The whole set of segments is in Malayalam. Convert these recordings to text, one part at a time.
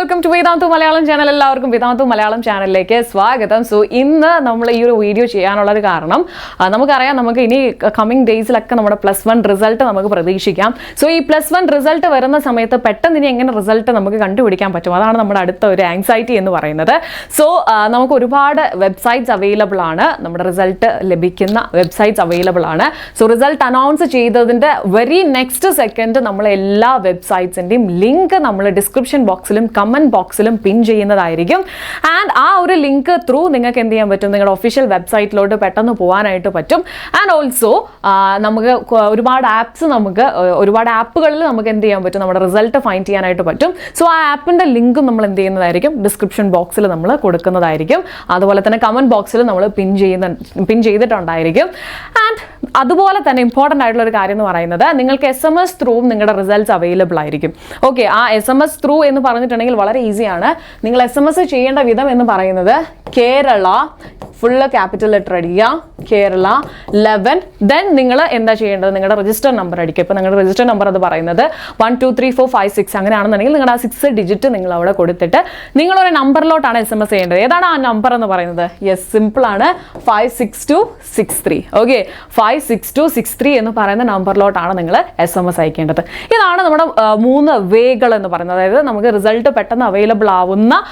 welcome to Vedantu Malayalam channel. എല്ലാവർക്കും Vedantu Malayalam ചാനലിലേക്ക് സ്വാഗതം. സോ ഇന്ന് നമ്മൾ ഈ ഒരു വീഡിയോ ചെയ്യാനുള്ള ഒരു കാരണം നമുക്കറിയാം നമുക്ക് ഇനി കമ്മിങ് ഡേയ്സിലൊക്കെ നമ്മുടെ +1 റിസൾട്ട് നമുക്ക് പ്രതീക്ഷിക്കാം. സോ ഈ +1 റിസൾട്ട് വരുന്ന സമയത്ത് പെട്ടെന്ന് ഇനി എങ്ങനെ റിസൾട്ട് നമുക്ക് കണ്ടുപിടിക്കാൻ പറ്റും, അതാണ് നമ്മുടെ അടുത്ത ഒരു ആങ്സൈറ്റി എന്ന് പറയുന്നത്. സോ നമുക്ക് ഒരുപാട് വെബ്സൈറ്റ്സ് അവൈലബിൾ ആണ്, നമ്മുടെ റിസൾട്ട് ലഭിക്കുന്ന വെബ്സൈറ്റ്സ് അവൈലബിൾ ആണ്. സോ റിസൾട്ട് അനൗൺസ് ചെയ്തതിൻ്റെ വെരി നെക്സ്റ്റ് സെക്കൻഡ് നമ്മൾ എല്ലാ വെബ്സൈറ്റ്സിൻ്റെയും ലിങ്ക് നമ്മൾ ഡിസ്ക്രിപ്ഷൻ ബോക്സിലും കമൻറ്റ് ബോക്സിലും പിൻ ചെയ്യുന്നതായിരിക്കും. ആൻഡ് ആ ഒരു ലിങ്ക് ത്രൂ നിങ്ങൾക്ക് എന്ത് ചെയ്യാൻ പറ്റും, നിങ്ങളുടെ ഒഫീഷ്യൽ വെബ്സൈറ്റിലോട്ട് പെട്ടെന്ന് പോകാനായിട്ട് പറ്റും. ആൻഡ് ഓൾസോ നമുക്ക് ഒരുപാട് ആപ്പുകളിൽ നമുക്ക് എന്ത് ചെയ്യാൻ പറ്റും, നമ്മുടെ റിസൾട്ട് ഫൈൻഡ് ചെയ്യാനായിട്ട് പറ്റും. സോ ആ ആപ്പിൻ്റെ ലിങ്കും നമ്മൾ എന്ത് ചെയ്യുന്നതായിരിക്കും, ഡിസ്ക്രിപ്ഷൻ ബോക്സിൽ നമ്മൾ കൊടുക്കുന്നതായിരിക്കും. അതുപോലെ തന്നെ കമൻറ്റ് ബോക്സിൽ നമ്മൾ പിൻ ചെയ്തിട്ടുണ്ടായിരിക്കും. ആൻഡ് അതുപോലെ തന്നെ ഇമ്പോർട്ടൻ്റ് ആയിട്ടുള്ള ഒരു കാര്യം എന്ന് പറയുന്നത്, നിങ്ങൾക്ക് SMS ത്രൂവും നിങ്ങളുടെ റിസൾട്ട്സ് അവൈലബിൾ ആയിരിക്കും. ഓക്കെ, ആ SMS ത്രൂ എന്ന് പറഞ്ഞിട്ടുണ്ടെങ്കിൽ വളരെ ഈസിയാണ്. നിങ്ങൾ SMS ചെയ്യേണ്ട വിധം എന്ന് പറയുന്നത് കേരള ഫുള്ള് ക്യാപിറ്റൽ ലെറ്റർ അടിക്കുക, കേരള 11. ദെൻ നിങ്ങൾ എന്താ ചെയ്യേണ്ടത്, നിങ്ങളുടെ രജിസ്റ്റർ നമ്പർ അടിക്കുക. ഇപ്പോൾ നിങ്ങളുടെ രജിസ്റ്റർ നമ്പർ അത് പറയുന്നത് 1 2 3 4 5 6 അങ്ങനെയാണെന്നുണ്ടെങ്കിൽ നിങ്ങളുടെ ആ 6 ഡിജിറ്റ് നിങ്ങൾ അവിടെ കൊടുത്തിട്ട് നിങ്ങളൊരു നമ്പറിലോട്ടാണ് SMS ചെയ്യേണ്ടത്. ഏതാണ് ആ നമ്പർ എന്ന് പറയുന്നത്? യെസ്, സിമ്പിൾ ആണ്, 56263. ഓക്കെ, 56263 എന്ന് പറയുന്ന നമ്പറിലോട്ടാണ് നിങ്ങൾ SMS അയക്കേണ്ടത്. ഇതാണ് നമ്മുടെ 3 വേകൾ എന്ന് പറയുന്നത്. അതായത് നമുക്ക് റിസൾട്ട് പെട്ടെന്ന് അവൈലബിൾ ആവുന്ന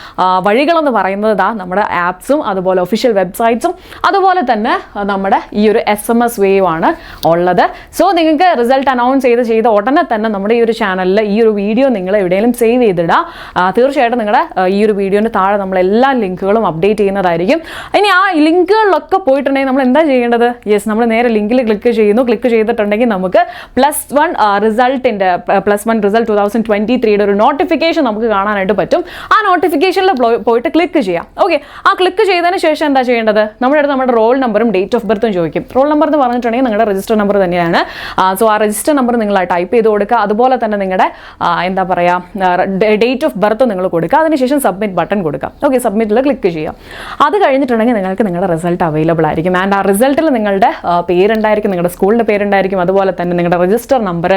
വഴികളെന്ന് പറയുന്നത് നമ്മുടെ ആപ്സും അതുപോലെ ഒഫീഷ്യൽ വെബ്സൈറ്റ്സും അതുപോലെ തന്നെ നമ്മുടെ ഈ ഒരു SMS വേവ് ആണ് ഉള്ളത്. സോ നിങ്ങൾക്ക് റിസൾട്ട് അനൗൺസ് ചെയ്ത ഉടനെ തന്നെ നമ്മുടെ ഈ ഒരു ചാനലിൽ ഈ ഒരു വീഡിയോ നിങ്ങൾ എവിടെയെങ്കിലും സേവ് ചെയ്തിടുക. തീർച്ചയായിട്ടും നിങ്ങളുടെ ഈ ഒരു വീഡിയോന് താഴെ നമ്മൾ എല്ലാ ലിങ്കുകളും അപ്ഡേറ്റ് ചെയ്യുന്നതായിരിക്കും. ഇനി ആ ലിങ്കുകളിലൊക്കെ പോയിട്ടുണ്ടെങ്കിൽ നമ്മൾ എന്താ ചെയ്യേണ്ടത്? യെസ്, നമ്മൾ നേരെ ലിങ്കിൽ ക്ലിക്ക് ചെയ്യുന്നു. ക്ലിക്ക് ചെയ്തിട്ടുണ്ടെങ്കിൽ നമുക്ക് +1 റിസൾട്ടിൻ്റെ +1 റിസൾട്ട് 2023 ഒരു നോട്ടിഫിക്കേഷൻ നമുക്ക് കാണാനായിട്ട് പറ്റും. ആ നോട്ടിഫിക്കേഷനിൽ പോയിട്ട് ക്ലിക്ക് ചെയ്യാം. ഓക്കെ, ആ ക്ലിക്ക് ചെയ്തതിന് ശേഷം എന്താ ചെയ്യേണ്ടത്, നമ്മുടെ അടുത്ത് നമ്മുടെ റോൾ നമ്പറും ഡേറ്റ് ഓഫ് ബർത്തും ചോദിക്കും. റോൾ നമ്പർ എന്ന് പറഞ്ഞിട്ടുണ്ടെങ്കിൽ നിങ്ങളുടെ രജിസ്റ്റർ നമ്പർ തന്നെയാണ്. സോ ആ രജിസ്റ്റർ നമ്പർ നിങ്ങൾ ടൈപ്പ് ചെയ്ത് കൊടുക്കുക. അതുപോലെ തന്നെ നിങ്ങളുടെ എന്താ പറയുക, ഡേറ്റ് ഓഫ് ബർത്ത് നിങ്ങൾ കൊടുക്കുക. അതിനുശേഷം സബ്മിറ്റ് ബട്ടൺ കൊടുക്കുക. ഓക്കെ, സബ്മിറ്റിൽ ക്ലിക്ക് ചെയ്യാം. അത് കഴിഞ്ഞിട്ടുണ്ടെങ്കിൽ നിങ്ങൾക്ക് നിങ്ങളുടെ റിസൾട്ട് അവൈലബിൾ ആയിരിക്കും. ആൻഡ് ആ റിസൾട്ടിൽ നിങ്ങളുടെ പേരുണ്ടായിരിക്കും, നിങ്ങളുടെ സ്കൂളിൻ്റെ പേരുണ്ടായിരിക്കും, അതുപോലെ തന്നെ നിങ്ങളുടെ രജിസ്റ്റർ നമ്പർ,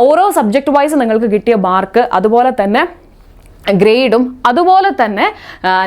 ഓരോ സബ്ജക്റ്റ് വൈസ് നിങ്ങൾക്ക് കിട്ടിയ മാർക്ക്, അതുപോലെ തന്നെ ഗ്രേഡും, അതുപോലെ തന്നെ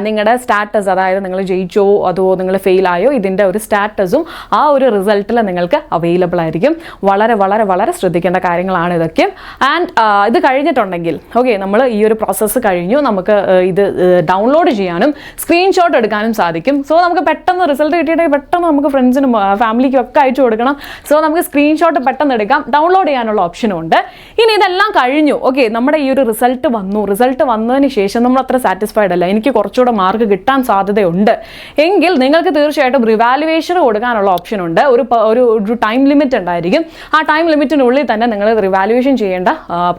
നിങ്ങളുടെ സ്റ്റാറ്റസ്, അതായത് നിങ്ങൾ ജയിച്ചോ അതോ നിങ്ങൾ ഫെയിലായോ, ഇതിൻ്റെ ഒരു സ്റ്റാറ്റസും ആ ഒരു റിസൾട്ടിൽ നിങ്ങൾക്ക് അവൈലബിൾ ആയിരിക്കും. വളരെ വളരെ വളരെ ശ്രദ്ധിക്കേണ്ട കാര്യങ്ങളാണ് ഇതൊക്കെ. ആൻഡ് ഇത് കഴിഞ്ഞിട്ടുണ്ടെങ്കിൽ ഓക്കെ, നമ്മൾ ഈ ഒരു പ്രോസസ്സ് കഴിഞ്ഞു, നമുക്ക് ഇത് ഡൗൺലോഡ് ചെയ്യാനും സ്ക്രീൻഷോട്ട് എടുക്കാനും സാധിക്കും. സോ നമുക്ക് പെട്ടെന്ന് റിസൾട്ട് കിട്ടിയിട്ടുണ്ടെങ്കിൽ പെട്ടെന്ന് നമുക്ക് ഫ്രണ്ട്സിനും ഫാമിലിക്കും ഒക്കെ അയച്ചു കൊടുക്കണം. സോ നമുക്ക് സ്ക്രീൻഷോട്ട് പെട്ടെന്ന് എടുക്കാം, ഡൗൺലോഡ് ചെയ്യാനുള്ള ഓപ്ഷനും ഉണ്ട്. ഇനി ഇതെല്ലാം കഴിഞ്ഞു, ഓക്കെ, നമ്മുടെ ഈ ഒരു റിസൾട്ട് വന്നതിന് ശേഷം നമ്മൾ അത്ര സാറ്റിസ്ഫൈഡ് അല്ല, എനിക്ക് കുറച്ചുകൂടെ മാർക്ക് കിട്ടാൻ സാധ്യതയുണ്ട് എങ്കിൽ നിങ്ങൾക്ക് തീർച്ചയായിട്ടും റിവാലുവേഷൻ കൊടുക്കാനുള്ള ഓപ്ഷൻ ഉണ്ട്. ഒരു ടൈം ലിമിറ്റ് ഉണ്ടായിരിക്കും. ആ ടൈം ലിമിറ്റിനുള്ളിൽ തന്നെ നിങ്ങൾ റിവാലുവേഷൻ ചെയ്യേണ്ട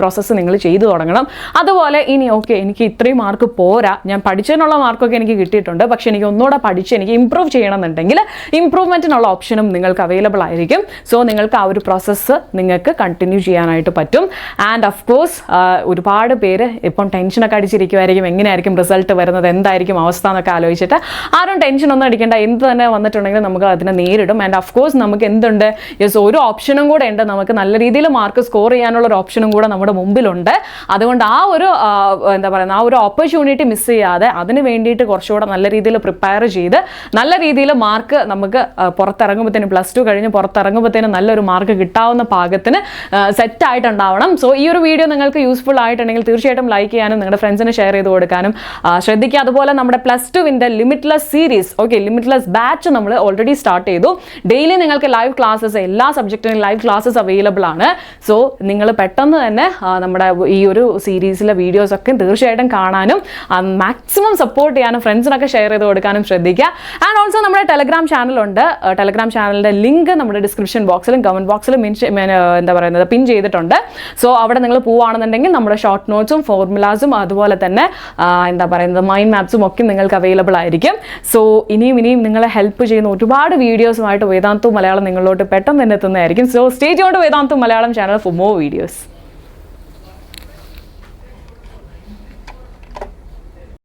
പ്രോസസ്സ് നിങ്ങൾ ചെയ്തു തുടങ്ങണം. അതുപോലെ ഇനി ഓക്കെ, എനിക്ക് ഇത്രയും മാർക്ക് പോരാ, ഞാൻ പഠിച്ചതിനുള്ള മാർക്കൊക്കെ എനിക്ക് കിട്ടിയിട്ടുണ്ട്, പക്ഷേ എനിക്ക് ഒന്നുകൂടെ പഠിച്ച് എനിക്ക് ഇമ്പ്രൂവ് ചെയ്യണമെന്നുണ്ടെങ്കിൽ ഇമ്പ്രൂവ്മെൻറ്റിനുള്ള ഓപ്ഷനും നിങ്ങൾക്ക് അവൈലബിൾ ആയിരിക്കും. സോ നിങ്ങൾക്ക് ആ ഒരു പ്രോസസ്സ് നിങ്ങൾക്ക് കണ്ടിന്യൂ ചെയ്യാനായിട്ട് പറ്റും. ആൻഡ് ഓഫ് കോഴ്സ് ഒരുപാട് പേര് ഇപ്പം ടെൻഷനൊക്കെ അടിച്ചിരിക്കുമായിരിക്കും, എങ്ങനെയായിരിക്കും റിസൾട്ട് വരുന്നത്, എന്തായിരിക്കും അവസ്ഥ എന്നൊക്കെ ആലോചിച്ചിട്ട്. ആരും ടെൻഷൻ ഒന്നും അടിക്കേണ്ട, എന്ത് തന്നെ വന്നിട്ടുണ്ടെങ്കിൽ നമുക്ക് അതിനെ നേരിടും. ആൻഡ് ഓഫ് കോഴ്സ് നമുക്ക് എന്തുണ്ട്, യെസ്, ഒരു ഓപ്ഷനും കൂടെ ഉണ്ട്, നമുക്ക് നല്ല രീതിയിൽ മാർക്ക് സ്കോർ ചെയ്യാനുള്ള ഒരു ഓപ്ഷനും കൂടെ നമ്മുടെ മുമ്പിലുണ്ട്. അതുകൊണ്ട് ആ ഒരു എന്താ പറയുക, ആ ഒരു ഓപ്പർച്യൂണിറ്റി മിസ് ചെയ്യാതെ അതിന് വേണ്ടിയിട്ട് കുറച്ചുകൂടെ നല്ല രീതിയിൽ പ്രിപ്പയർ ചെയ്ത് നല്ല രീതിയിൽ മാർക്ക് നമുക്ക് പുറത്തിറങ്ങുമ്പോഴത്തേനും +2 കഴിഞ്ഞ് പുറത്തിറങ്ങുമ്പോഴത്തേനും നല്ലൊരു മാർക്ക് കിട്ടാവുന്ന പാകത്തിന് സെറ്റായിട്ടുണ്ടാവണം. സോ ഈ ഒരു വീഡിയോ നിങ്ങൾക്ക് യൂസ്ഫുൾ ആയിട്ടുണ്ടെങ്കിൽ തീർച്ചയായിട്ടും ലൈക്ക് ചെയ്യാനും നിങ്ങളുടെ ഫ്രണ്ട്സിന് ഷെയർ ചെയ്ത് കൊടുക്കാനും ശ്രദ്ധിക്കുക. അതുപോലെ നമ്മുടെ +2 limitless series, okay, limitless batch നമ്മൾ ഓൾറെഡി സ്റ്റാർട്ട് ചെയ്തു. ഡെയിലി നിങ്ങൾക്ക് ലൈവ് ക്ലാസ്സസ്, എല്ലാ സബ്ജക്റ്റിനും ലൈവ് ക്ലാസ്സസ് അവൈലബിൾ ആണ്. സോ നിങ്ങൾ പെട്ടെന്ന് തന്നെ നമ്മുടെ ഈ ഒരു സീരീസിലെ വീഡിയോസ് ഒക്കെ തീർച്ചയായിട്ടും കാണാനും മാക്സിമം സപ്പോർട്ട് ചെയ്യാനും ഫ്രണ്ട്സിനൊക്കെ ഷെയർ ചെയ്ത് കൊടുക്കാനും ശ്രദ്ധിക്കുക. ആൻഡ് ഓൾസോ നമ്മുടെ ടെലഗ്രാം ചാനലുണ്ട്. ടെലഗ്രാം ചാനലിൻ്റെ ലിങ്ക് നമ്മുടെ ഡിസ്ക്രിപ്ഷൻ ബോക്സിലും കമൻറ്റ് ബോക്സിലും എന്താ പറയുന്നത് പിൻ ചെയ്തിട്ടുണ്ട്. സോ അവിടെ നിങ്ങൾ പോവുകയാണെന്നുണ്ടെങ്കിൽ നമ്മുടെ ഷോർട്ട് നോട്ട്സും ഫോർമുലാസും അതുപോലെ തന്നെ എന്താ പറയുന്നത് മൈൻഡ് മാപ്സും ഒക്കെ നിങ്ങൾക്ക് അവൈലബിൾ ആയിരിക്കും. സോ ഇനിയും നിങ്ങളെ ഹെൽപ്പ് ചെയ്യുന്ന ഒരുപാട് വീഡിയോസുമായിട്ട് വേദാന്തു മലയാളം നിങ്ങളിലോട്ട് പെട്ടെന്ന് തന്നെ എത്തുന്നതായിരിക്കും. So stay tuned to Vedantu Malayalam channel for more videos.